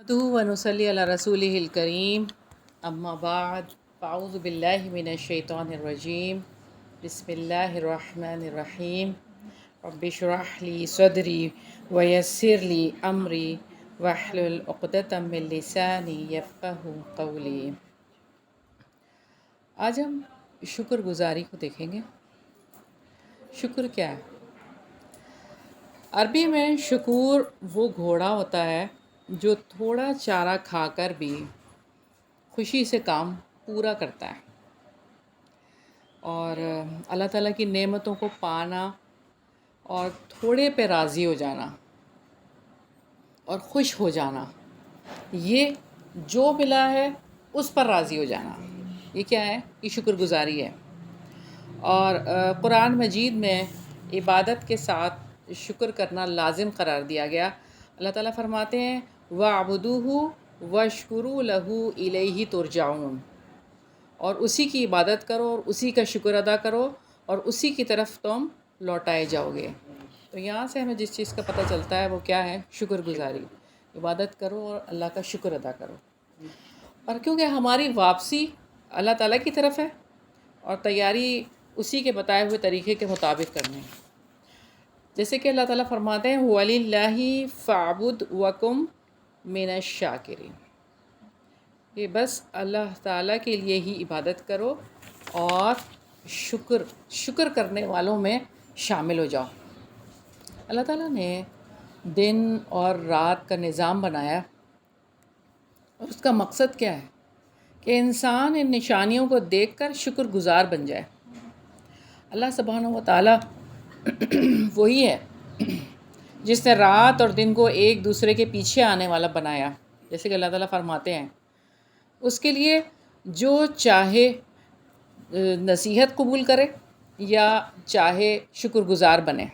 نحمدہ و نصلی علی رسولہ الکریم اما بعد فاعوذ باللہ من الشیطان الرجیم بسم اللہ الرحمن الرحیم رب اشرح لی صدری ویسر لی امری واحلل عقدۃ من لسانی یفقہوا قولی۔ آج ہم شکر گزاری کو دیکھیں گے۔ شکر کیا ہے؟ عربی میں شکور وہ گھوڑا ہوتا ہے جو تھوڑا چارہ کھا کر بھی خوشی سے کام پورا کرتا ہے، اور اللہ تعالیٰ کی نعمتوں کو پانا اور تھوڑے پہ راضی ہو جانا اور خوش ہو جانا، یہ جو ملا ہے اس پر راضی ہو جانا، یہ کیا ہے؟ یہ شکر گزاری ہے۔ اور قرآن مجید میں عبادت کے ساتھ شکر کرنا لازم قرار دیا گیا۔ اللہ تعالیٰ فرماتے ہیں وَاعْبُدُوهُ وَاشْكُرُوا لَهُ إِلَيْهِ تُرْجَعُونَ، اور اسی کی عبادت کرو اور اسی کا شکر ادا کرو اور اسی کی طرف تم لوٹائے جاؤ گے۔ تو یہاں سے ہمیں جس چیز کا پتہ چلتا ہے وہ کیا ہے؟ شکر گزاری۔ عبادت کرو اور اللہ کا شکر ادا کرو، اور کیونکہ ہماری واپسی اللہ تعالیٰ کی طرف ہے اور تیاری اسی کے بتائے ہوئے طریقے کے مطابق کرنے ہیں۔ جیسے کہ اللہ تعالیٰ فرماتے ہیں وَلِلَّهِ فَاعْبُدْ وَكُن مِّنَ الشَّاكِرِينَ، کہ بس اللہ تعالیٰ کے لیے ہی عبادت کرو اور شکر کرنے والوں میں شامل ہو جاؤ۔ اللہ تعالیٰ نے دن اور رات کا نظام بنایا، اور اس کا مقصد کیا ہے؟ کہ انسان ان نشانیوں کو دیکھ کر شکر گزار بن جائے۔ اللہ سبحانہ و تعالیٰ وہی ہے جس نے رات اور دن کو ایک دوسرے کے پیچھے آنے والا بنایا۔ جیسے کہ اللہ تعالیٰ فرماتے ہیں اس کے لیے جو چاہے نصیحت قبول کرے یا چاہے شکر گزار بنے۔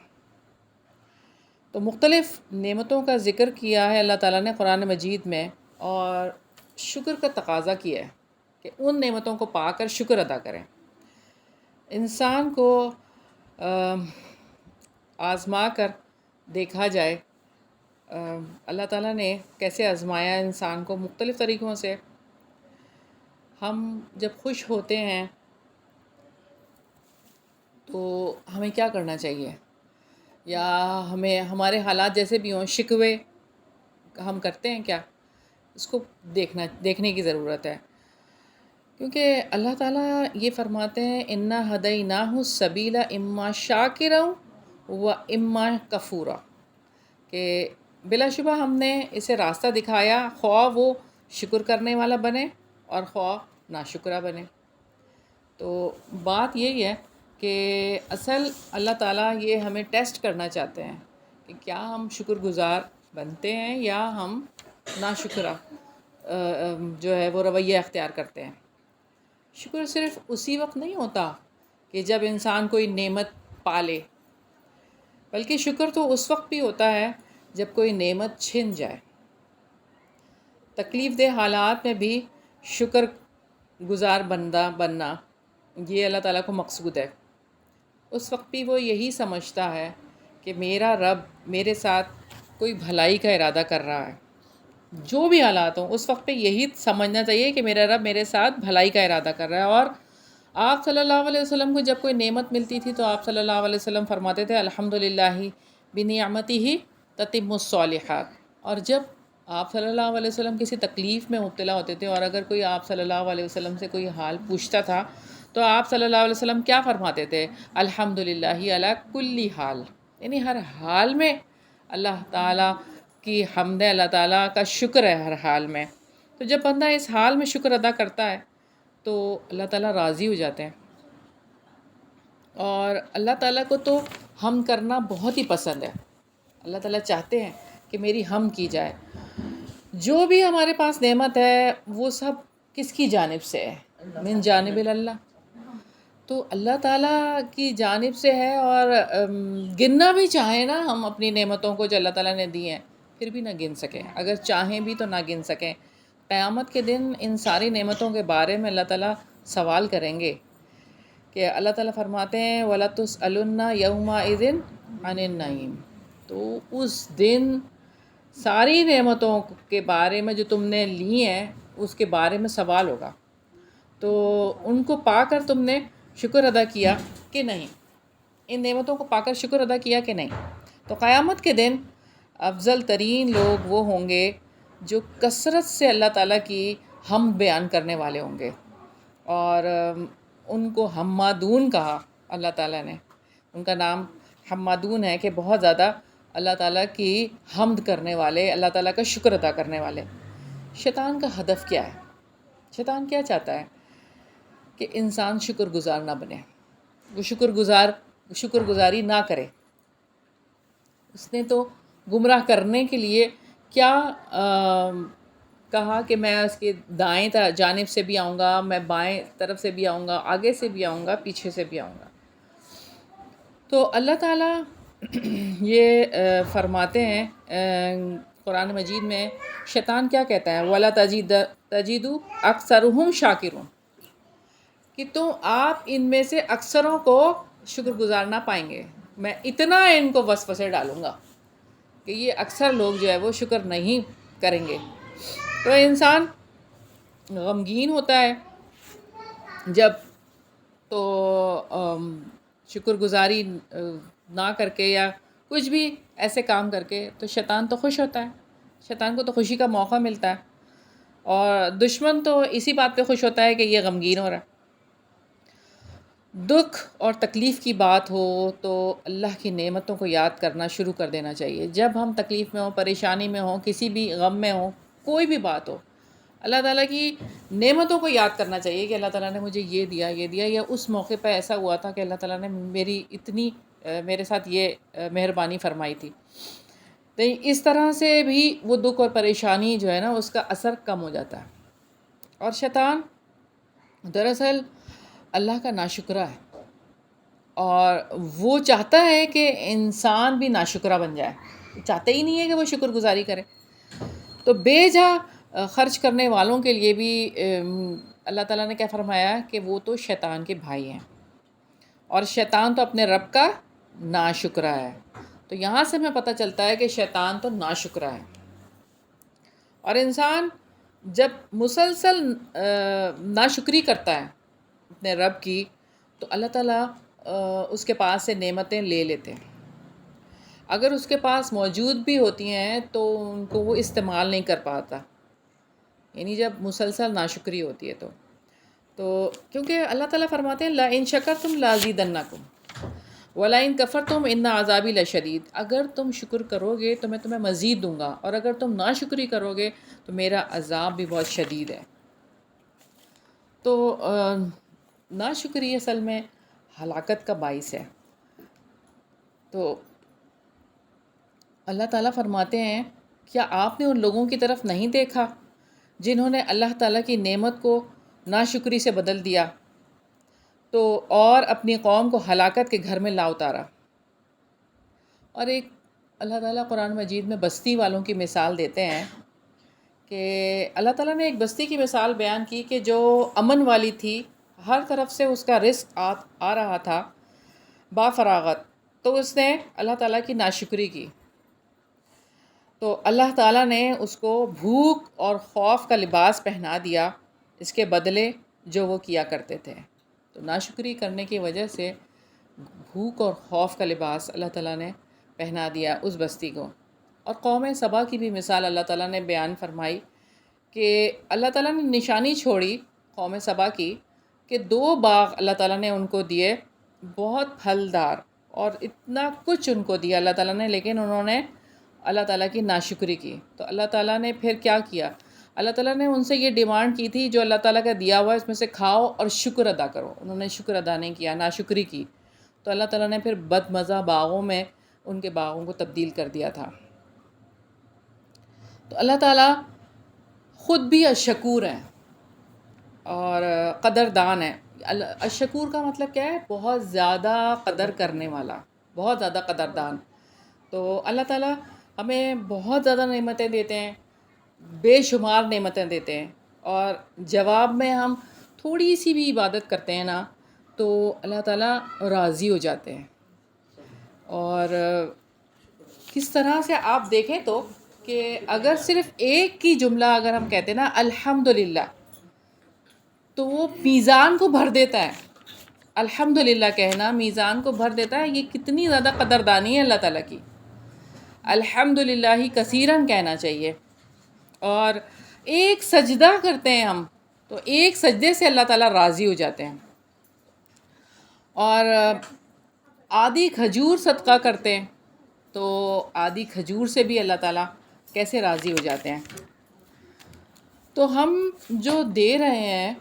تو مختلف نعمتوں کا ذکر کیا ہے اللہ تعالیٰ نے قرآن مجید میں، اور شکر کا تقاضا کیا ہے کہ ان نعمتوں کو پا کر شکر ادا کریں۔ انسان کو آزما کر دیکھا جائے اللہ تعالیٰ نے کیسے آزمایا انسان کو مختلف طریقوں سے۔ ہم جب خوش ہوتے ہیں تو ہمیں کیا کرنا چاہیے، یا ہمارے حالات جیسے بھی ہوں شکوے ہم کرتے ہیں کیا؟ اس کو دیکھنے کی ضرورت ہے، کیونکہ اللہ تعالیٰ یہ فرماتے ہیں اِنَّا هَدَيْنَاهُ السَّبِيلَ إِمَّا شَاكِرًا وَإِمَّا كَفُورًا، کہ بلا شبہ ہم نے اسے راستہ دکھایا، خواہ وہ شکر کرنے والا بنے اور خواہ ناشکرہ بنے۔ تو بات یہی ہے کہ اصل اللہ تعالیٰ یہ ہمیں ٹیسٹ کرنا چاہتے ہیں کہ کیا ہم شکر گزار بنتے ہیں یا ہم ناشکرہ جو ہے وہ رویہ اختیار کرتے ہیں۔ شکر صرف اسی وقت نہیں ہوتا کہ جب انسان کوئی نعمت پالے، بلکہ شکر تو اس وقت بھی ہوتا ہے جب کوئی نعمت چھن جائے۔ تکلیف دہ حالات میں بھی شکر گزار بننا یہ اللہ تعالیٰ کو مقصود ہے۔ اس وقت بھی وہ یہی سمجھتا ہے کہ میرا رب میرے ساتھ کوئی بھلائی کا ارادہ کر رہا ہے۔ جو بھی حالات ہوں اس وقت پہ یہی سمجھنا چاہیے کہ میرا رب میرے ساتھ بھلائی کا ارادہ کر رہا ہے۔ اور آپ صلی اللہ علیہ وسلم کو جب کوئی نعمت ملتی تھی تو آپ صلی اللہ علیہ وسلم فرماتے تھے الحمدللہ بنعمتہ تتم الصالحات، اور جب آپ صلی اللہ علیہ وسلم کسی تکلیف میں مبتلا ہوتے تھے اور اگر کوئی آپ صلی اللہ علیہ وسلم سے کوئی حال پوچھتا تھا تو آپ صلی اللہ علیہ وسلم کیا فرماتے تھے؟ الحمدللہ علی کل حال، یعنی ہر حال میں اللہ تعالیٰ کی حمد ہے، اللہ تعالیٰ کا شکر ہے ہر حال میں۔ تو جب بندہ اس حال میں شکر ادا کرتا ہے تو اللہ تعالیٰ راضی ہو جاتے ہیں، اور اللہ تعالیٰ کو تو حمد کرنا بہت ہی پسند ہے۔ اللہ تعالیٰ چاہتے ہیں کہ میری حمد کی جائے۔ جو بھی ہمارے پاس نعمت ہے وہ سب کس کی جانب سے ہے؟ من جانب اللہ، تو اللہ تعالیٰ کی جانب سے ہے، اور گننا بھی چاہیں نا ہم اپنی نعمتوں کو جو اللہ تعالیٰ نے دی ہیں پھر بھی نہ گن سکیں، اگر چاہیں بھی تو نہ گن سکیں۔ قیامت کے دن ان ساری نعمتوں کے بارے میں اللہ تعالیٰ سوال کریں گے، کہ اللہ تعالیٰ فرماتے ہیں وَلَتُسْأَلُنَّ يَوْمَئِذٍ عَنِ النَّعِيمِ، تو اس دن ساری نعمتوں کے بارے میں جو تم نے لی ہیں اس کے بارے میں سوال ہوگا. تو ان کو پا کر تم نے شکر ادا کیا کہ نہیں؟ ان نعمتوں کو پا کر شکر ادا کیا کہ نہیں؟ تو قیامت کے دن افضل ترین لوگ وہ ہوں گے جو کثرت سے اللہ تعالیٰ کی حمد بیان کرنے والے ہوں گے. اور ان کو حمادون کہا اللہ تعالیٰ نے. ان کا نام حمادون ہے کہ بہت زیادہ اللہ تعالیٰ کی حمد کرنے والے، اللہ تعالیٰ کا شکر ادا کرنے والے. شیطان کا ہدف کیا ہے؟ شیطان کیا چاہتا ہے؟ کہ انسان شکر گزار نہ بنے، وہ شکر گزاری نہ کرے. اس نے تو گمراہ کرنے کے لیے کیا کہا کہ میں اس کے دائیں جانب سے بھی آؤں گا، میں بائیں طرف سے بھی آؤں گا، آگے سے بھی آؤں گا، پیچھے سے بھی آؤں گا. تو اللہ تعالیٰ یہ فرماتے ہیں قرآن مجید میں، شیطان کیا کہتا ہے؟ وَلَا تَجِدُ أَكْثَرُهُمْ شَاكِرُونَ، کہ آپ ان میں سے اکثروں کو شکر گزار نہ پائیں گے. میں اتنا ان کو وسوسے ڈالوں گا کہ یہ اکثر لوگ جو ہے وہ شکر نہیں کریں گے. تو انسان غمگین ہوتا ہے جب تو شکر گزاری نہ کر کے یا کچھ بھی ایسے کام کر کے، تو شیطان تو خوش ہوتا ہے، شیطان کو تو خوشی کا موقع ملتا ہے. اور دشمن تو اسی بات پہ خوش ہوتا ہے کہ یہ غمگین ہو رہا ہے. دکھ اور تکلیف کی بات ہو تو اللہ کی نعمتوں کو یاد کرنا شروع کر دینا چاہیے. جب ہم تکلیف میں ہوں، پریشانی میں ہوں، کسی بھی غم میں ہوں، کوئی بھی بات ہو، اللہ تعالیٰ کی نعمتوں کو یاد کرنا چاہیے کہ اللہ تعالیٰ نے مجھے یہ دیا، یہ دیا، یا اس موقع پہ ایسا ہوا تھا کہ اللہ تعالیٰ نے میرے ساتھ یہ مہربانی فرمائی تھی. تو اس طرح سے بھی وہ دکھ اور پریشانی جو ہے نا اس کا اثر کم ہو جاتا ہے. اور شیطان دراصل اللہ کا ناشکرہ ہے، اور وہ چاہتا ہے کہ انسان بھی ناشکرہ بن جائے. چاہتا ہی نہیں ہے کہ وہ شکر گزاری کرے. تو بے جا خرچ کرنے والوں کے لیے بھی اللہ تعالیٰ نے کیا فرمایا کہ وہ تو شیطان کے بھائی ہیں، اور شیطان تو اپنے رب کا ناشکرہ ہے. تو یہاں سے ہمیں پتہ چلتا ہے کہ شیطان تو ناشکرہ ہے. اور انسان جب مسلسل ناشکری کرتا ہے اپنے رب کی، تو اللہ تعالیٰ اس کے پاس سے نعمتیں لے لیتے ہیں. اگر اس کے پاس موجود بھی ہوتی ہیں تو ان کو وہ استعمال نہیں کر پاتا، یعنی جب مسلسل ناشکری ہوتی ہے تو کیونکہ اللہ تعالیٰ فرماتے ہیں لَإِن شَكَرْتُمْ لَأَزِيدَنَّكُمْ وَلَإِن كَفَرْتُمْ إِنَّ عَذَابِي لَشَدِيدٌ. اگر تم شکر کرو گے تو میں تمہیں مزید دوں گا، اور اگر تم ناشکری کرو گے تو میرا عذاب بھی بہت شدید ہے. تو ناشکری اصل میں ہلاکت کا باعث ہے. تو اللہ تعالیٰ فرماتے ہیں کیا آپ نے ان لوگوں کی طرف نہیں دیکھا جنہوں نے اللہ تعالیٰ کی نعمت کو ناشکری سے بدل دیا تو اور اپنی قوم کو ہلاکت کے گھر میں لا اتارا. اور ایک اللہ تعالیٰ قرآن مجید میں بستی والوں کی مثال دیتے ہیں کہ اللہ تعالیٰ نے ایک بستی کی مثال بیان کی کہ جو امن والی تھی، ہر طرف سے اس کا رزق آ رہا تھا با فراغت، تو اس نے اللہ تعالیٰ کی ناشکری کی تو اللہ تعالیٰ نے اس کو بھوک اور خوف کا لباس پہنا دیا اس کے بدلے جو وہ کیا کرتے تھے. تو ناشکری کرنے کی وجہ سے بھوک اور خوف کا لباس اللہ تعالیٰ نے پہنا دیا اس بستی کو. اور قوم سبا کی بھی مثال اللہ تعالیٰ نے بیان فرمائی کہ اللہ تعالیٰ نے نشانی چھوڑی قوم سبا کی کہ 2 باغ اللہ تعالیٰ نے ان کو دیے، بہت پھلدار، اور اتنا کچھ ان کو دیا اللہ تعالیٰ نے، لیکن انہوں نے اللہ تعالیٰ کی ناشکری کی. تو اللہ تعالیٰ نے پھر کیا کیا؟ اللہ تعالیٰ نے ان سے یہ ڈیمانڈ کی تھی جو اللہ تعالیٰ کا دیا ہوا ہے اس میں سے کھاؤ اور شکر ادا کرو. انہوں نے شکر ادا نہیں کیا، ناشکری کی. تو اللہ تعالیٰ نے پھر بد مزہ باغوں میں ان کے باغوں کو تبدیل کر دیا تھا. تو اللہ تعالیٰ خود بھی الشکور ہیں اور قدردان ہے. الشکور کا مطلب کیا ہے؟ بہت زیادہ قدر کرنے والا، بہت زیادہ قدردان. تو اللہ تعالیٰ ہمیں بہت زیادہ نعمتیں دیتے ہیں، بے شمار نعمتیں دیتے ہیں، اور جواب میں ہم تھوڑی سی بھی عبادت کرتے ہیں نا تو اللہ تعالیٰ راضی ہو جاتے ہیں. اور کس طرح سے آپ دیکھیں تو کہ اگر صرف ایک کی جملہ اگر ہم کہتے ہیں نا الحمدللہ، تو وہ میزان کو بھر دیتا ہے. الحمدللہ کہنا میزان کو بھر دیتا ہے. یہ کتنی زیادہ قدردانی ہے اللہ تعالیٰ کی. الحمدللہ ہی کثیراً کہنا چاہیے. اور ایک سجدہ کرتے ہیں ہم تو ایک سجدے سے اللہ تعالیٰ راضی ہو جاتے ہیں. اور آدھی کھجور صدقہ کرتے ہیں تو آدھی کھجور سے بھی اللہ تعالیٰ کیسے راضی ہو جاتے ہیں. تو ہم جو دے رہے ہیں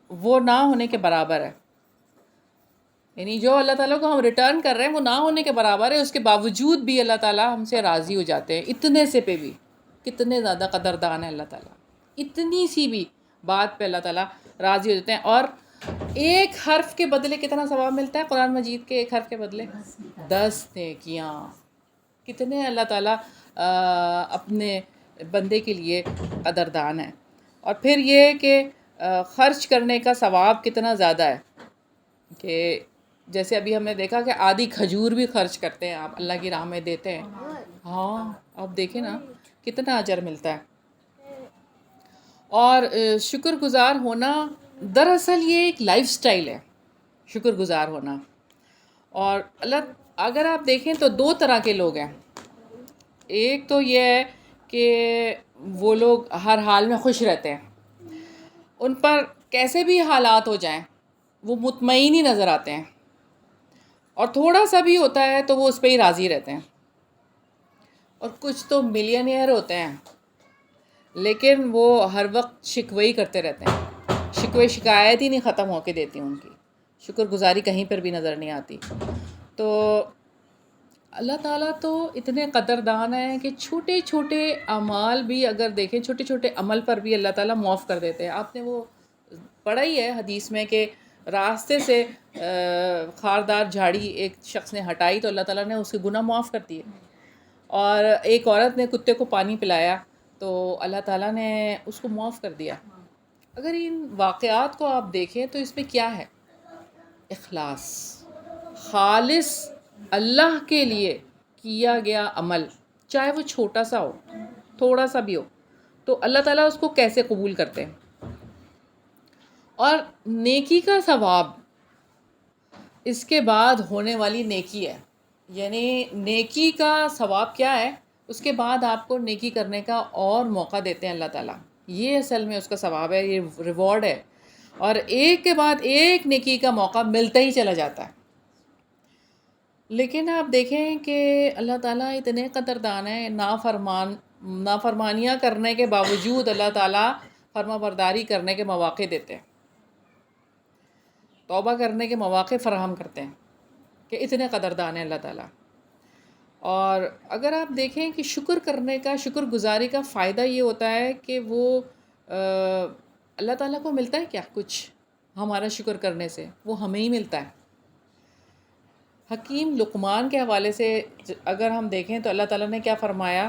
وہ نہ ہونے کے برابر ہے. یعنی جو اللہ تعالیٰ کو ہم ریٹرن کر رہے ہیں وہ نہ ہونے کے برابر ہے. اس کے باوجود بھی اللہ تعالیٰ ہم سے راضی ہو جاتے ہیں. اتنے سے پہ بھی کتنے زیادہ قدردان ہے اللہ تعالیٰ. اتنی سی بھی بات پہ اللہ تعالیٰ راضی ہو جاتے ہیں. اور ایک حرف کے بدلے کتنا ثواب ملتا ہے قرآن مجید کے؟ ایک حرف کے بدلے 10 نیکیاں. کتنے اللہ تعالیٰ اپنے بندے کے لیے قدردان ہے. اور پھر یہ کہ خرچ کرنے کا ثواب کتنا زیادہ ہے کہ جیسے ابھی ہم نے دیکھا کہ آدھی کھجور بھی خرچ کرتے ہیں آپ اللہ کی راہ میں دیتے ہیں. ہاں آپ دیکھیں نا کتنا اجر ملتا ہے. اور شکر گزار ہونا دراصل یہ ایک لائف سٹائل ہے، شکر گزار ہونا. اور اللہ اگر آپ دیکھیں تو 2 طرح کے لوگ ہیں. ایک تو یہ ہے کہ وہ لوگ ہر حال میں خوش رہتے ہیں، ان پر کیسے بھی حالات ہو جائیں وہ مطمئن ہی نظر آتے ہیں. اور تھوڑا سا بھی ہوتا ہے تو وہ اس پہ ہی راضی رہتے ہیں. اور کچھ تو ملینئر ہوتے ہیں لیکن وہ ہر وقت شکوے ہی کرتے رہتے ہیں. شکوے شکایت ہی نہیں ختم ہو کے دیتی ان کی. شکر گزاری کہیں پر بھی نظر نہیں آتی. تو اللہ تعالیٰ تو اتنے قدردان ہیں کہ چھوٹے چھوٹے اعمال بھی اگر دیکھیں، چھوٹے چھوٹے عمل پر بھی اللہ تعالیٰ معاف کر دیتے ہیں. آپ نے وہ پڑھا ہی ہے حدیث میں کہ راستے سے خاردار جھاڑی ایک شخص نے ہٹائی تو اللہ تعالیٰ نے اس کے گناہ معاف کر دیے. اور ایک عورت نے کتے کو پانی پلایا تو اللہ تعالیٰ نے اس کو معاف کر دیا. اگر ان واقعات کو آپ دیکھیں تو اس میں کیا ہے؟ اخلاص، خالص اللہ کے لیے کیا گیا عمل، چاہے وہ چھوٹا سا ہو، تھوڑا سا بھی ہو، تو اللہ تعالیٰ اس کو کیسے قبول کرتے ہیں. اور نیکی کا ثواب اس کے بعد ہونے والی نیکی ہے. یعنی نیکی کا ثواب کیا ہے؟ اس کے بعد آپ کو نیکی کرنے کا اور موقع دیتے ہیں اللہ تعالیٰ. یہ اصل میں اس کا ثواب ہے، یہ ریوارڈ ہے. اور ایک کے بعد ایک نیکی کا موقع ملتا ہی چلا جاتا ہے. لیکن آپ دیکھیں کہ اللہ تعالیٰ اتنے قدردان ہیں، نافرمانیاں کرنے کے باوجود اللہ تعالیٰ فرما برداری کرنے کے مواقع دیتے ہیں، توبہ کرنے کے مواقع فراہم کرتے ہیں کہ اتنے قدردان ہیں اللہ تعالیٰ. اور اگر آپ دیکھیں کہ شکر کرنے کا، شکر گزاری کا فائدہ یہ ہوتا ہے کہ وہ اللہ تعالیٰ کو ملتا ہے کیا کچھ ہمارا شکر کرنے سے؟ وہ ہمیں ہی ملتا ہے. حکیم لقمان کے حوالے سے اگر ہم دیکھیں تو اللہ تعالیٰ نے کیا فرمایا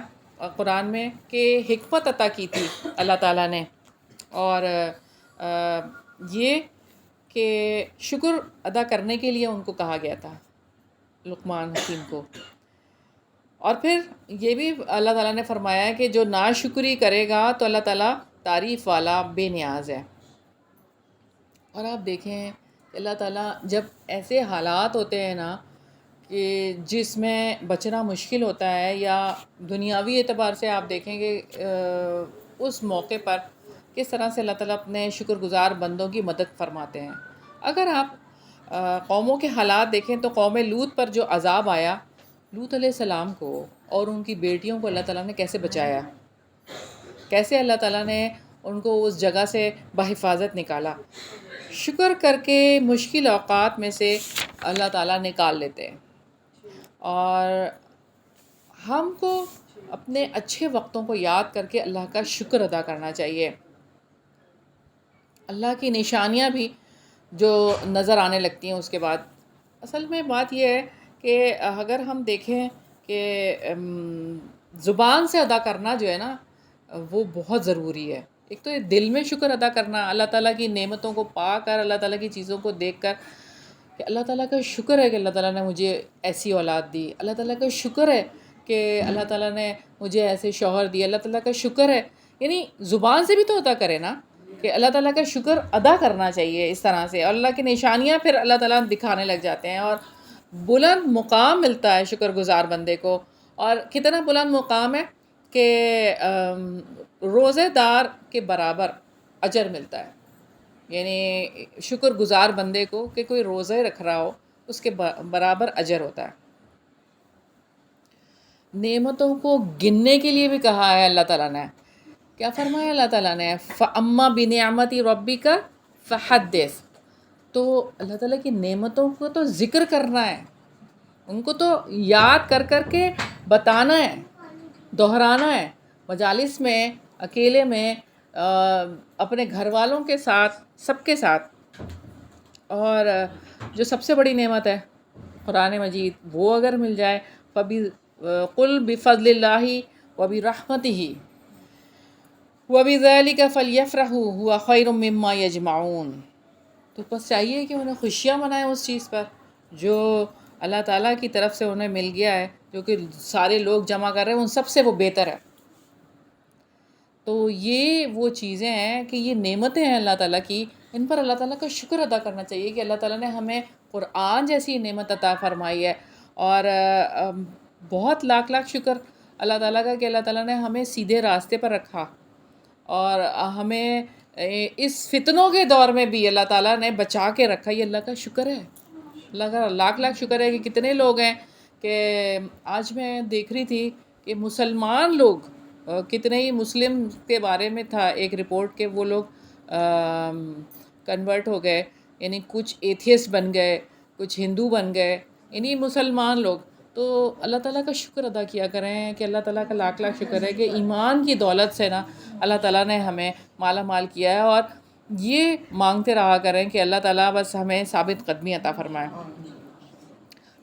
قرآن میں کہ حکمت عطا کی تھی اللہ تعالیٰ نے. اور یہ کہ شکر ادا کرنے کے لیے ان کو کہا گیا تھا لقمان حکیم کو. اور پھر یہ بھی اللہ تعالیٰ نے فرمایا ہے کہ جو ناشکری کرے گا تو اللہ تعالیٰ تعریف والا بے نیاز ہے. اور آپ دیکھیں اللہ تعالیٰ جب ایسے حالات ہوتے ہیں نا کہ جس میں بچنا مشکل ہوتا ہے، یا دنیاوی اعتبار سے آپ دیکھیں کہ اس موقع پر کس طرح سے اللہ تعالیٰ اپنے شکر گزار بندوں کی مدد فرماتے ہیں. اگر آپ قوموں کے حالات دیکھیں تو قوم لوط پر جو عذاب آیا، لوط علیہ السلام کو اور ان کی بیٹیوں کو اللہ تعالیٰ نے کیسے بچایا، کیسے اللہ تعالیٰ نے ان کو اس جگہ سے بحفاظت نکالا. شکر کر کے مشکل اوقات میں سے اللہ تعالیٰ نکال لیتے ہیں. اور ہم کو اپنے اچھے وقتوں کو یاد کر کے اللہ کا شکر ادا کرنا چاہیے. اللہ کی نشانیاں بھی جو نظر آنے لگتی ہیں اس کے بعد، اصل میں بات یہ ہے کہ اگر ہم دیکھیں کہ زبان سے ادا کرنا جو ہے نا وہ بہت ضروری ہے. ایک تو یہ دل میں شکر ادا کرنا، اللہ تعالیٰ کی نعمتوں کو پا کر، اللہ تعالیٰ کی چیزوں کو دیکھ کر کہ اللہ تعالیٰ کا شکر ہے کہ اللہ تعالیٰ نے مجھے ایسی اولاد دی. اللہ تعالیٰ کا شکر ہے کہ اللہ تعالیٰ نے مجھے ایسے شوہر دیا، اللہ تعالیٰ کا شکر ہے. یعنی زبان سے بھی تو ادا کرے نا، کہ اللہ تعالیٰ کا شکر ادا کرنا چاہیے اس طرح سے. اور اللہ کی نشانیاں پھر اللہ تعالیٰ دکھانے لگ جاتے ہیں، اور بلند مقام ملتا ہے شکر گزار بندے کو. اور کتنا بلند مقام ہے کہ روزے دار کے برابر اجر ملتا ہے. یعنی شکر گزار بندے کو کہ کوئی روزے رکھ رہا ہو اس کے برابر اجر ہوتا ہے. نعمتوں کو گننے کے لیے بھی کہا ہے اللہ تعالیٰ نے. کیا فرمایا اللہ تعالیٰ نے؟ فَأَمَّا بِنِعْمَتِ رَبِّكَ فَحَدِّثْ. تو اللہ تعالیٰ کی نعمتوں کو تو ذکر کرنا ہے، ان کو تو یاد کر کر کے بتانا ہے، دہرانا ہے، مجالس میں، اکیلے میں، اپنے گھر والوں کے ساتھ، سب کے ساتھ. اور جو سب سے بڑی نعمت ہے قرآن مجید، وہ اگر مل جائے قُلْ بِفَضْلِ اللَّهِ وَبِرَحْمَتِهِ وَبِذَلِكَ فَلْيَفْرَحُوا هُوَ خَيْرٌ مِّمَّا يَجْمَعُونَ. تو بس چاہیے کہ انہیں خوشیاں منائیں اس چیز پر جو اللہ تعالیٰ کی طرف سے انہیں مل گیا ہے، جو کہ سارے لوگ جمع کر رہے ہیں، ان سب سے وہ بہتر ہے. تو یہ وہ چیزیں ہیں کہ یہ نعمتیں ہیں اللہ تعالیٰ کی، ان پر اللہ تعالیٰ کا شکر ادا کرنا چاہیے کہ اللہ تعالیٰ نے ہمیں قرآن جیسی نعمت عطا فرمائی ہے. اور بہت لاکھ لاکھ شکر اللہ تعالیٰ کا کہ اللہ تعالیٰ نے ہمیں سیدھے راستے پر رکھا، اور ہمیں اس فتنوں کے دور میں بھی اللہ تعالیٰ نے بچا کے رکھا. یہ اللہ کا شکر ہے، اللہ کا لاکھ لاکھ شکر ہے کہ کتنے لوگ ہیں کہ آج میں دیکھ رہی تھی کہ مسلمان لوگ، کتنے ہی مسلم کے بارے میں تھا ایک رپورٹ کہ وہ لوگ کنورٹ ہو گئے، یعنی کچھ ایتھیسٹ بن گئے، کچھ ہندو بن گئے، یعنی مسلمان لوگ. تو اللہ تعالیٰ کا شکر ادا کیا کریں کہ اللہ تعالیٰ کا لاکھ لاکھ شکر ہے کہ ایمان کی دولت سے نا اللہ تعالیٰ نے ہمیں مالا مال کیا ہے. اور یہ مانگتے رہا کریں کہ اللہ تعالیٰ بس ہمیں ثابت قدمی عطا فرمائے.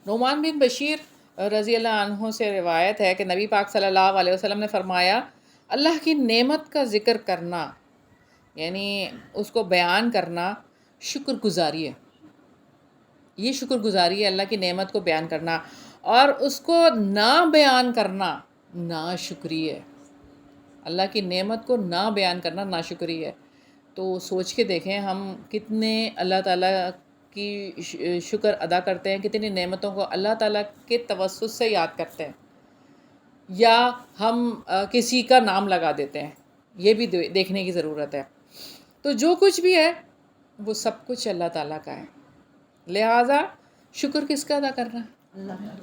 نعمان بن بشیر رضی اللہ عنہ سے روایت ہے کہ نبی پاک صلی اللہ علیہ وسلم نے فرمایا، اللہ کی نعمت کا ذکر کرنا، یعنی اس کو بیان کرنا، شکر گزاری ہے. یہ شکر گزاری ہے، اللہ کی نعمت کو بیان کرنا. اور اس کو نہ بیان کرنا ناشکری ہے. اللہ کی نعمت کو نہ بیان کرنا ناشکری ہے. تو سوچ کے دیکھیں ہم کتنے اللہ تعالیٰ کی شکر ادا کرتے ہیں، کتنی نعمتوں کو اللہ تعالیٰ کے توسط سے یاد کرتے ہیں، یا ہم کسی کا نام لگا دیتے ہیں. یہ بھی دیکھنے کی ضرورت ہے. تو جو کچھ بھی ہے وہ سب کچھ اللہ تعالیٰ کا ہے، لہٰذا شکر کس کا ادا کرنا ہے؟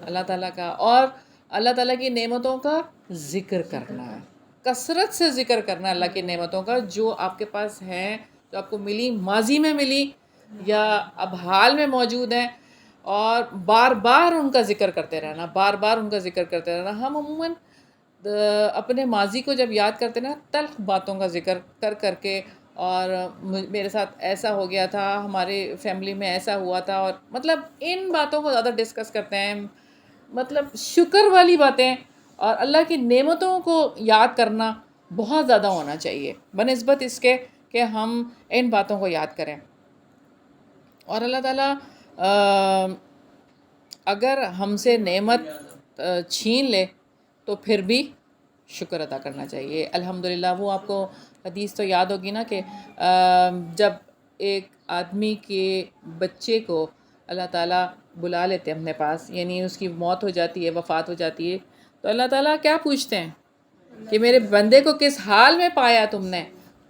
اللہ تعالیٰ کا. اور اللہ تعالیٰ کی نعمتوں کا ذکر کرنا ہے، کثرت سے ذکر کرنا ہے اللہ کی نعمتوں کا جو آپ کے پاس ہیں، جو آپ کو ملی، ماضی میں ملی یا اب حال میں موجود ہیں، اور بار بار ان کا ذکر کرتے رہنا، بار بار ان کا ذکر کرتے رہنا. ہم عموماً اپنے ماضی کو جب یاد کرتے نا، تلخ باتوں کا ذکر کر کر کے، اور میرے ساتھ ایسا ہو گیا تھا، ہمارے فیملی میں ایسا ہوا تھا، اور مطلب ان باتوں کو زیادہ ڈسکس کرتے ہیں. مطلب شکر والی باتیں اور اللہ کی نعمتوں کو یاد کرنا بہت زیادہ ہونا چاہیے بنسبت اس کے کہ ہم ان باتوں کو یاد کریں. اور اللہ تعالیٰ اگر ہم سے نعمت چھین لے تو پھر بھی شکر ادا کرنا چاہیے. الحمدللہ. وہ آپ کو حدیث تو یاد ہوگی نا کہ جب ایک آدمی کے بچے کو اللہ تعالیٰ بلا لیتے ہیں اپنے پاس، یعنی اس کی موت ہو جاتی ہے، وفات ہو جاتی ہے، تو اللہ تعالیٰ کیا پوچھتے ہیں کہ میرے بندے کو کس حال میں پایا تم نے؟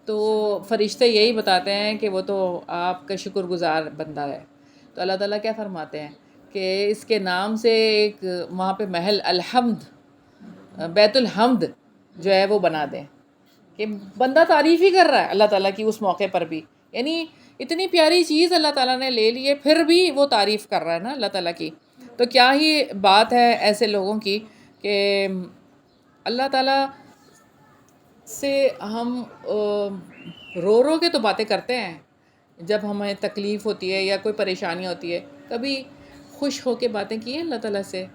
تو فرشتے یہی بتاتے ہیں کہ وہ تو آپ کا شکر گزار بندہ ہے. تو اللہ تعالیٰ کیا فرماتے ہیں کہ اس کے نام سے ایک وہاں پہ محل الحمد، بیت الحمد جو ہے وہ بنا دیں، کہ بندہ تعریف ہی کر رہا ہے اللہ تعالیٰ کی اس موقع پر بھی. یعنی اتنی پیاری چیز اللہ تعالیٰ نے لے لی ہے، پھر بھی وہ تعریف کر رہا ہے نا اللہ تعالیٰ کی. تو کیا ہی بات ہے ایسے لوگوں کی کہ اللہ تعالیٰ سے ہم رو رو کے تو باتیں کرتے ہیں جب ہمیں تکلیف ہوتی ہے یا کوئی پریشانی ہوتی ہے. کبھی خوش ہو کے باتیں کی ہیں اللہ تعالیٰ سے،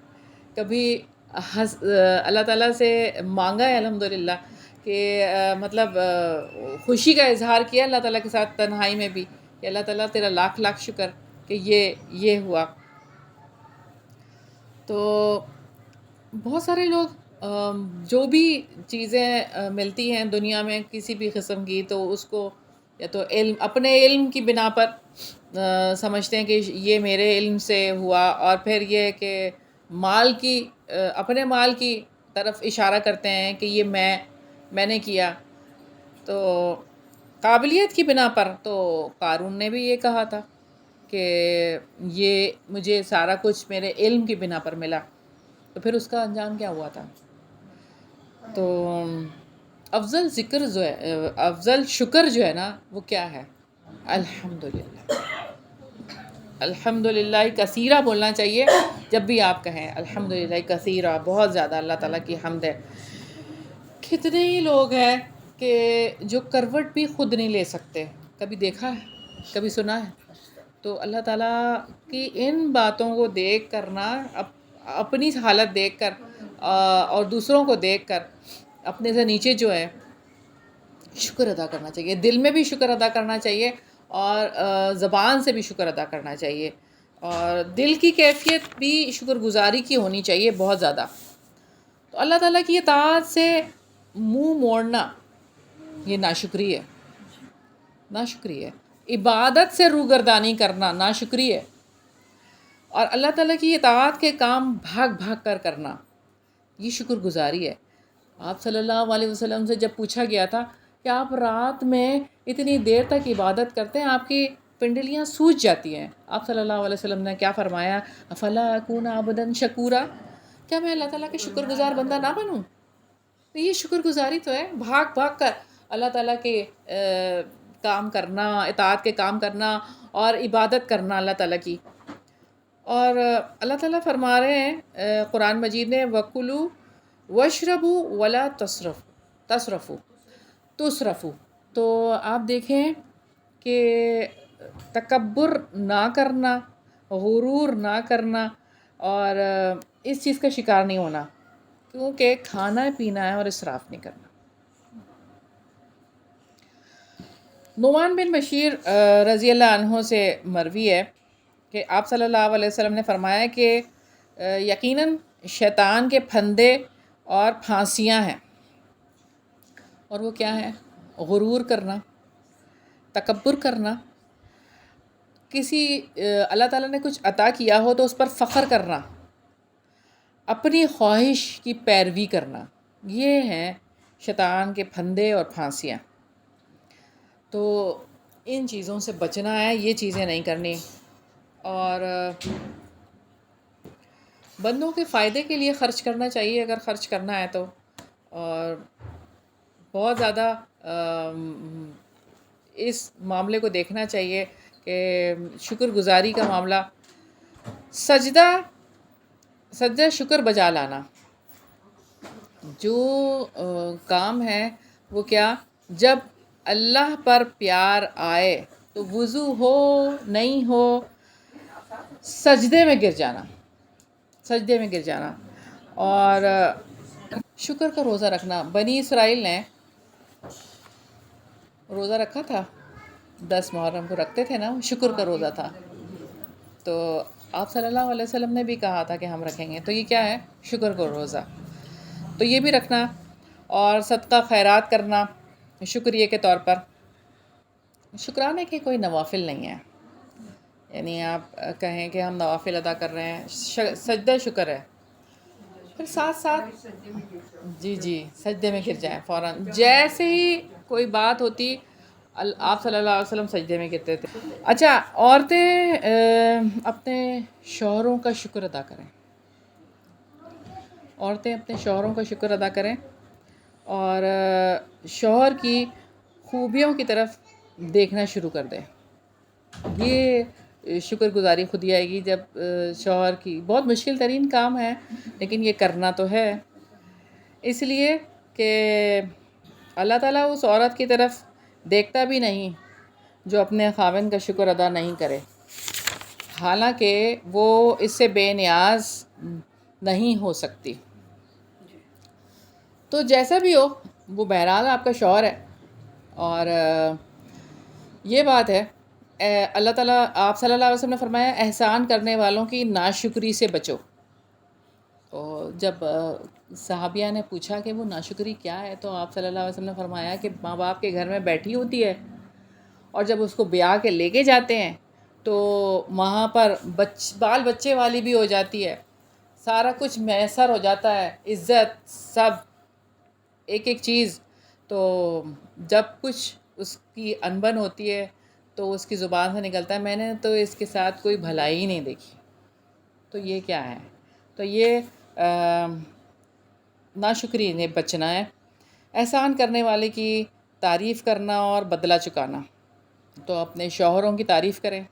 کبھی اللہ تعالیٰ سے مانگا ہے الحمدللہ کہ مطلب خوشی کا اظہار کیا اللہ تعالیٰ کے ساتھ تنہائی میں بھی کہ اللہ تعالیٰ تیرا لاکھ لاکھ شکر کہ یہ ہوا. تو بہت سارے لوگ جو بھی چیزیں ملتی ہیں دنیا میں کسی بھی قسم کی، تو اس کو یا تو اپنے علم کی بنا پر سمجھتے ہیں کہ یہ میرے علم سے ہوا، اور پھر یہ کہ مال کی اپنے مال کی طرف اشارہ کرتے ہیں کہ یہ میں نے کیا. تو قابلیت کی بنا پر تو قارون نے بھی یہ کہا تھا کہ یہ مجھے سارا کچھ میرے علم کی بنا پر ملا. تو پھر اس کا انجام کیا ہوا تھا؟ تو افضل ذکر جو ہے، افضل شکر جو ہے نا، وہ کیا ہے؟ الحمدللہ. الحمدللہ کثیرہ بولنا چاہیے جب بھی آپ کہیں الحمدللہ کثیرہ، بہت زیادہ اللہ تعالیٰ کی حمد ہے. کتنے ہی لوگ ہیں کہ جو کروٹ بھی خود نہیں لے سکتے. کبھی دیکھا ہے؟ کبھی سنا ہے؟ تو اللہ تعالیٰ کی ان باتوں کو دیکھ کر نا، اپنی حالت دیکھ کر اور دوسروں کو دیکھ کر اپنے سے نیچے جو ہے شکر ادا کرنا چاہیے. دل میں بھی شکر ادا کرنا چاہیے اور زبان سے بھی شکر ادا کرنا چاہیے، اور دل کی کیفیت بھی شکر گزاری کی ہونی چاہیے بہت زیادہ. تو اللہ تعالیٰ کی اطاعت سے منہ موڑنا یہ ناشکری ہے. ناشکری ہے. عبادت سے روگردانی کرنا ناشکری ہے. اور اللہ تعالیٰ کی اطاعت کے کام بھاگ بھاگ کر کرنا یہ شکر گزاری ہے. آپ صلی اللہ علیہ وسلم سے جب پوچھا گیا تھا کہ آپ رات میں اتنی دیر تک عبادت کرتے ہیں، آپ کی پنڈلیاں سوج جاتی ہیں، آپ صلی اللہ علیہ وسلم نے کیا فرمایا؟ افلا اکون عبدا شکورا، کیا میں اللہ تعالیٰ کے شکر گزار بندہ نہ بنوں؟ تو یہ شکر گزاری تو ہے، بھاگ بھاگ کر اللہ تعالیٰ کے کام کرنا، اطاعت کے کام کرنا اور عبادت کرنا اللہ تعالیٰ کی. اور اللہ تعالیٰ فرما رہے ہیں قرآن مجید میں وَكُلُوا وَاشْرَبُوا وَلَا تُسْرَفُوا. تو آپ دیکھیں کہ تکبر نہ کرنا، غرور نہ کرنا، اور اس چیز کا شکار نہیں ہونا، کیونکہ کھانا پینا ہے اور اسراف نہیں کرنا. نعمان بن بشیر رضی اللہ عنہ سے مروی ہے کہ آپ صلی اللہ علیہ وسلم نے فرمایا کہ یقیناً شیطان کے پھندے اور پھانسیاں ہیں، اور وہ کیا ہیں؟ غرور کرنا، تکبر کرنا، کسی اللہ تعالیٰ نے کچھ عطا کیا ہو تو اس پر فخر کرنا، اپنی خواہش کی پیروی کرنا، یہ ہیں شیطان کے پھندے اور پھانسیاں. تو ان چیزوں سے بچنا ہے، یہ چیزیں نہیں کرنی. اور بندوں کے فائدے کے لیے خرچ کرنا چاہیے اگر خرچ کرنا ہے تو، اور بہت زیادہ اس معاملے کو دیکھنا چاہیے کہ شکر گزاری کا معاملہ، سجدہ شکر بجا لانا. جو کام ہے وہ کیا؟ جب اللہ پر پیار آئے تو وضو ہو نہیں ہو سجدے میں گر جانا، سجدے میں گر جانا. اور شکر کا روزہ رکھنا. بنی اسرائیل نے روزہ رکھا تھا، 10 محرم کو رکھتے تھے نا، شکر کا روزہ تھا. تو آپ صلی اللہ علیہ وسلم نے بھی کہا تھا کہ ہم رکھیں گے. تو یہ کیا ہے؟ شکر کا روزہ. تو یہ بھی رکھنا، اور صدقہ خیرات کرنا شکریہ کے طور پر. شکرانے کے کوئی نوافل نہیں ہے، یعنی آپ کہیں کہ ہم نوافل ادا کر رہے ہیں، سجدہ شکر ہے. پھر ساتھ ساتھ جی سجدے میں گر جائیں فوراً. جیسے ہی کوئی بات ہوتی آپ صلی اللہ علیہ وسلم سجدے میں گرتے تھے. اچھا، عورتیں اپنے شوہروں کا شکر ادا کریں. عورتیں اپنے شوہروں کا شکر ادا کریں اور شوہر کی خوبیوں کی طرف دیکھنا شروع کر دیں. یہ شکر گزاری خود ہی آئے گی جب شوہر کی، بہت مشکل ترین کام ہے لیکن یہ کرنا تو ہے، اس لیے کہ اللہ تعالیٰ اس عورت کی طرف دیکھتا بھی نہیں جو اپنے خاوند کا شکر ادا نہیں کرے، حالانکہ وہ اس سے بے نیاز نہیں ہو سکتی. تو جیسا بھی ہو، وہ بہرحال آپ کا شوہر ہے. اور یہ بات ہے، اللہ تعالیٰ، آپ صلی اللہ علیہ وسلم نے فرمایا احسان کرنے والوں کی ناشکری سے بچو. اور جب صحابیہ نے پوچھا کہ وہ ناشکری کیا ہے تو آپ صلی اللہ علیہ وسلم نے فرمایا کہ ماں باپ کے گھر میں بیٹھی ہوتی ہے اور جب اس کو بیاہ کے لے کے جاتے ہیں تو وہاں پر بال بچے والی بھی ہو جاتی ہے، سارا کچھ میسر ہو جاتا ہے، عزت سب ایک ایک چیز. تو جب کچھ اس کی انبن ہوتی ہے تو اس کی زبان سے نکلتا ہے میں نے تو اس کے ساتھ کوئی بھلائی ہی نہیں دیکھی. تو یہ کیا ہے؟ تو یہ ناشکری نے بچنا ہے. احسان کرنے والے کی تعریف کرنا اور بدلہ چکانا. تو اپنے شوہروں کی تعریف کریں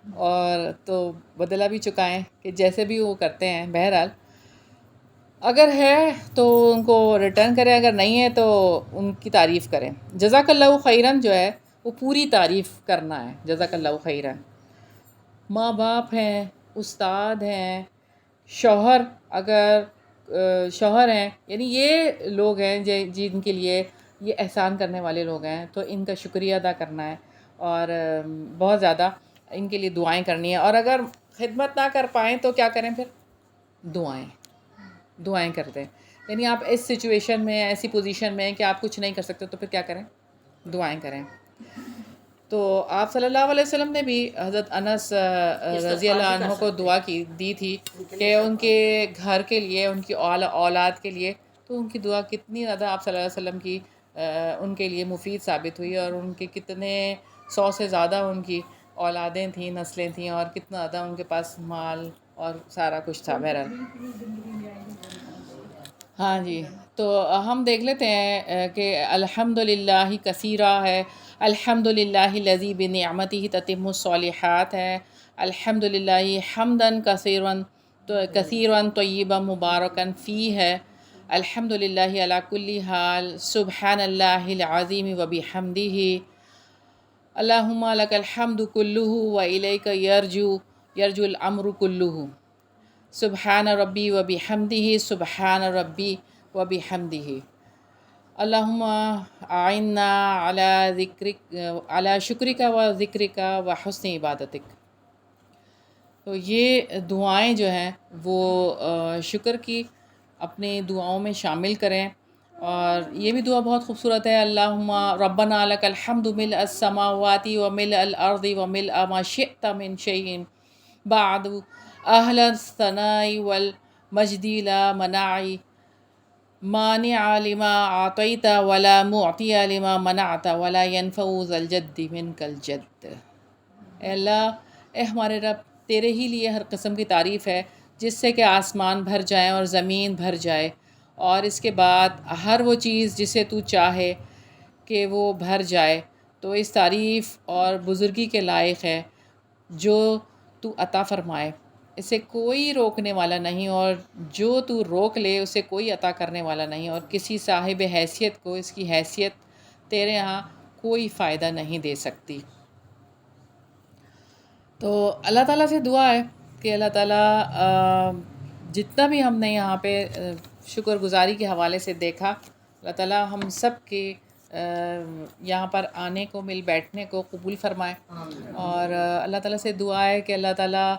اور تو بدلہ بھی چکائیں کہ جیسے بھی وہ کرتے ہیں. بہرحال اگر ہے تو ان کو ریٹرن کریں، اگر نہیں ہے تو ان کی تعریف کریں. جزاک اللہ خیرن جو ہے وہ پوری تعریف کرنا ہے. جزاک اللہ خیرن. ماں باپ ہیں، استاد ہیں، شوہر اگر شوہر ہیں، یعنی یہ لوگ ہیں جن کے لیے یہ احسان کرنے والے لوگ ہیں تو ان کا شکریہ ادا کرنا ہے اور بہت زیادہ ان کے لیے دعائیں کرنی ہیں. اور اگر خدمت نہ کر پائیں تو کیا کریں پھر؟ دعائیں کر دیں. یعنی آپ اس سچویشن میں ایسی پوزیشن میں ہیں کہ آپ کچھ نہیں کر سکتے تو پھر کیا کریں؟ دعائیں کریں. تو آپ صلی اللہ علیہ وسلم نے بھی حضرت انس رضی اللہ عنہ کو دعا دی تھی کہ ان کے گھر کے لیے، ان کی اولاد کے لیے. تو ان کی دعا کتنی زیادہ آپ صلی اللہ علیہ وسلم کی ان کے لیے مفید ثابت ہوئی اور ان کے کتنے 100 سے زیادہ ان کی اولادیں تھیں، نسلیں تھیں اور کتنا زیادہ ان کے پاس مال اور سارا کچھ تھا. بہرحال ہاں جی. تو ہم دیکھ لیتے ہیں کہ الحمد للہ کثیرہ ہے، الحمد للہ الذی بنعمتہ تتم الصالحات ہے، الحمد للہ حمداً کثیراً طیبا مبارکاً فی ہے، الحمد للہ علی کل حال، سبحان اللہ العظیم و بحمدہ، اللہم لک الحمد کلہ و الیک یرجو الامر کلہ، سبحان ربی و بحمدہ، سبحان ربی و بحمدہ، اللہم اعنا علی شکرک و ذکرک و حسن عبادتک. تو یہ دعائیں جو ہیں وہ شکر کی اپنی دعاؤں میں شامل کریں. اور یہ بھی دعا بہت خوبصورت ہے، اللہم ربنا لک الحمد ملء السماوات و ملء الارض و ملء ما شئت من شیء بعد اہل الثناء والمجد لا مانع لما اعطیت ولا معطی لما منعت ولا ينفع ذا الجد منک الجد. اے اللہ، اے ہمارے رب، تیرے ہی لیے ہر قسم کی تعریف ہے جس سے کہ آسمان بھر جائیں اور زمین بھر جائے، اور اس کے بعد ہر وہ چیز جسے تو چاہے کہ وہ بھر جائے. تو اس تعریف اور بزرگی کے لائق ہے جو تو عطا فرمائے، اسے کوئی روکنے والا نہیں، اور جو تو روک لے اسے کوئی عطا کرنے والا نہیں، اور کسی صاحب حیثیت کو اس کی حیثیت تیرے ہاں کوئی فائدہ نہیں دے سکتی. تو اللہ تعالیٰ سے دعا ہے کہ اللہ تعالیٰ جتنا بھی ہم نے یہاں پہ شکر گزاری کے حوالے سے دیکھا، اللہ تعالیٰ ہم سب کے یہاں پر آنے کو، مل بیٹھنے کو قبول فرمائے. اور اللہ تعالیٰ سے دعا ہے کہ اللہ تعالیٰ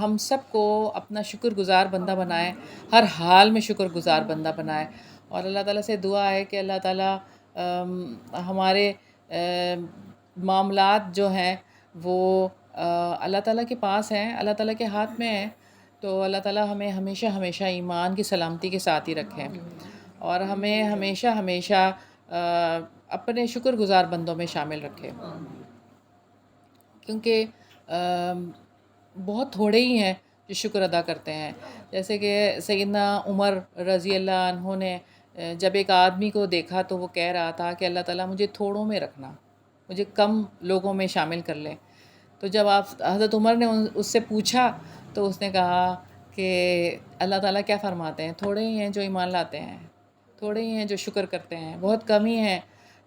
ہم سب کو اپنا شکر گزار بندہ بنائے، ہر حال میں شکر گزار بندہ بنائے. اور اللہ تعالیٰ سے دعا ہے کہ اللہ تعالیٰ ہمارے معاملات جو ہیں وہ اللہ تعالیٰ کے پاس ہیں، اللہ تعالیٰ کے ہاتھ میں ہیں. تو اللہ تعالیٰ ہمیں ہمیشہ ہمیشہ ایمان کی سلامتی کے ساتھ ہی رکھیں اور ہمیں ہمیشہ ہمیشہ اپنے شکر گزار بندوں میں شامل رکھے، کیونکہ بہت تھوڑے ہی ہیں جو شکر ادا کرتے ہیں. جیسے کہ سیدنا عمر رضی اللہ عنہ نے جب ایک آدمی کو دیکھا تو وہ کہہ رہا تھا کہ اللہ تعالیٰ مجھے تھوڑوں میں رکھنا، مجھے کم لوگوں میں شامل کر لیں. تو جب حضرت عمر نے اس سے پوچھا تو اس نے کہا کہ اللہ تعالیٰ کیا فرماتے ہیں، تھوڑے ہی ہیں جو ایمان لاتے ہیں، تھوڑے ہی ہیں جو شکر کرتے ہیں، بہت کم ہی ہیں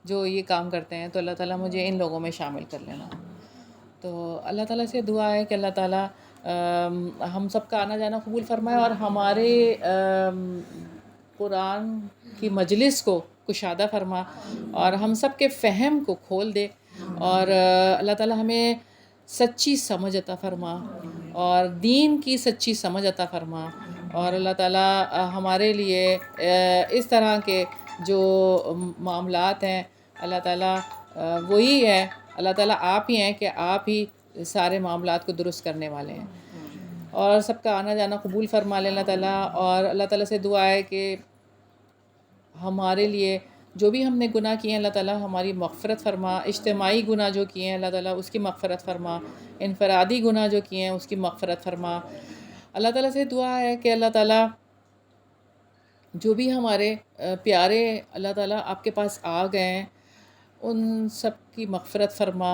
جو یہ کام کرتے ہیں، تو اللہ تعالیٰ مجھے ان لوگوں میں شامل کر لینا. تو اللہ تعالیٰ سے دعا ہے کہ اللہ تعالیٰ ہم سب کا آنا جانا قبول فرمائے اور ہمارے قرآن کی مجلس کو کشادہ فرما اور ہم سب کے فہم کو کھول دے، اور اللہ تعالیٰ ہمیں سچی سمجھ عطا فرما اور دین کی سچی سمجھ عطا فرما اور اللہ تعالیٰ ہمارے لیے اس طرح کے جو معاملات ہیں، اللہ تعالیٰ وہی ہے، اللہ تعالیٰ آپ ہی ہیں کہ آپ ہی سارے معاملات کو درست کرنے والے ہیں، اور سب کا آنا جانا قبول فرما لے اللہ تعالیٰ۔ اور اللہ تعالیٰ سے دعا ہے کہ ہمارے لیے جو بھی ہم نے گناہ کیے ہیں اللہ تعالیٰ ہماری مغفرت فرما، اجتماعی گناہ جو کیے ہیں اللہ تعالیٰ اس کی مغفرت فرما، انفرادی گناہ جو کیے ہیں اس کی مغفرت فرما۔ اللہ تعالیٰ سے دعا ہے کہ اللہ تعالیٰ جو بھی ہمارے پیارے اللہ تعالیٰ آپ کے پاس آ گئے ہیں ان سب کی مغفرت فرما،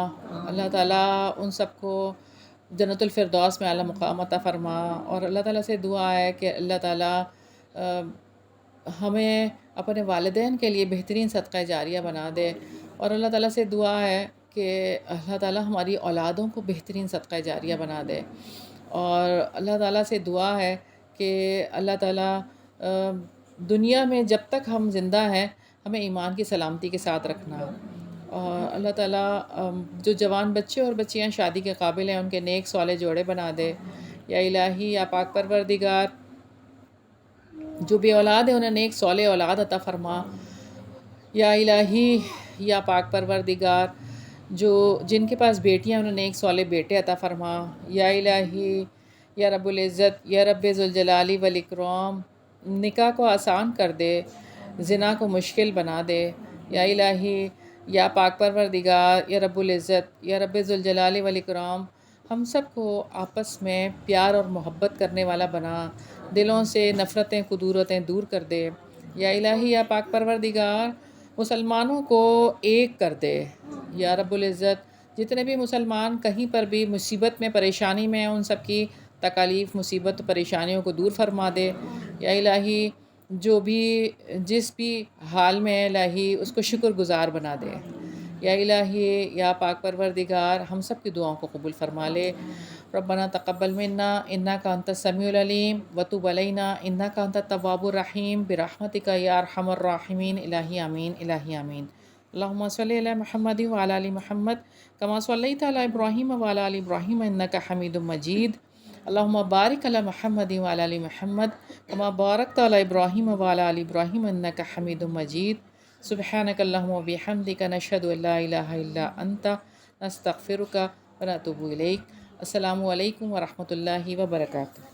اللہ تعالیٰ ان سب کو جنت الفردوس میں اعلیٰ مقام عطا فرما۔ اور اللہ تعالیٰ سے دعا ہے کہ اللہ تعالیٰ ہمیں اپنے والدین کے لیے بہترین صدقہ جاریہ بنا دے، اور اللہ تعالیٰ سے دعا ہے کہ اللہ تعالیٰ ہماری اولادوں کو بہترین صدقہ جاریہ بنا دے، اور اللہ تعالیٰ سے دعا ہے کہ اللہ تعالیٰ دنیا میں جب تک ہم زندہ ہیں ہمیں ایمان کی سلامتی کے ساتھ رکھنا، اور اللہ تعالیٰ جو جوان بچے اور بچیاں شادی کے قابل ہیں ان کے نیک صالح جوڑے بنا دے۔ یا الہی یا پاک پروردگار جو بے اولاد ہیں انہیں نیک صالح اولاد عطا فرما۔ یا الہی یا پاک پروردگار جن کے پاس بیٹیاں انہیں نیک صالح بیٹے عطا فرما۔ یا الہی یا رب العزت یا رب ذوالجلال والاکرام نکاح کو آسان کر دے، زنا کو مشکل بنا دے۔ یا الہی یا پاک پروردگار یا رب العزت یا رب ذوالجلال والاکرام ہم سب کو آپس میں پیار اور محبت کرنے والا بنا، دلوں سے نفرتیں قدورتیں دور کر دے۔ یا الہی یا پاک پروردگار مسلمانوں کو ایک کر دے۔ یا رب العزت جتنے بھی مسلمان کہیں پر بھی مصیبت میں پریشانی میں ہیں ان سب کی تکالیف مصیبت پریشانیوں کو دور فرما دے۔ یا الہی جو بھی جس بھی حال میں ہے الہی اس کو شکر گزار بنا دے۔ یا الہی یا پاک پروردگار ہم سب کی دعاؤں کو قبول فرما لے۔ ربنا تقبل منا انک انت السمیع العلیم وتب علینا انک انت التواب الرحیم برحمتک یا ارحم الراحمین۔ الہی آمین، الہی آمین۔ اللہم صلی علی محمد وعلی آل محمد کما صلیت علی ابراہیم وعلی آل ابراہیم انک حمید مجید۔ اللہم بارک علی محمد وعلی آل محمد کما بارکت علی ابراہیم وعلی آل ابراہیم انک حمید مجید۔ سبحانک اللہم وبحمدک نشہد ان لا الہ الا انت نستغفرک ونتوب الیک۔ السلام علیکم ورحمۃ اللہ وبرکاتہ۔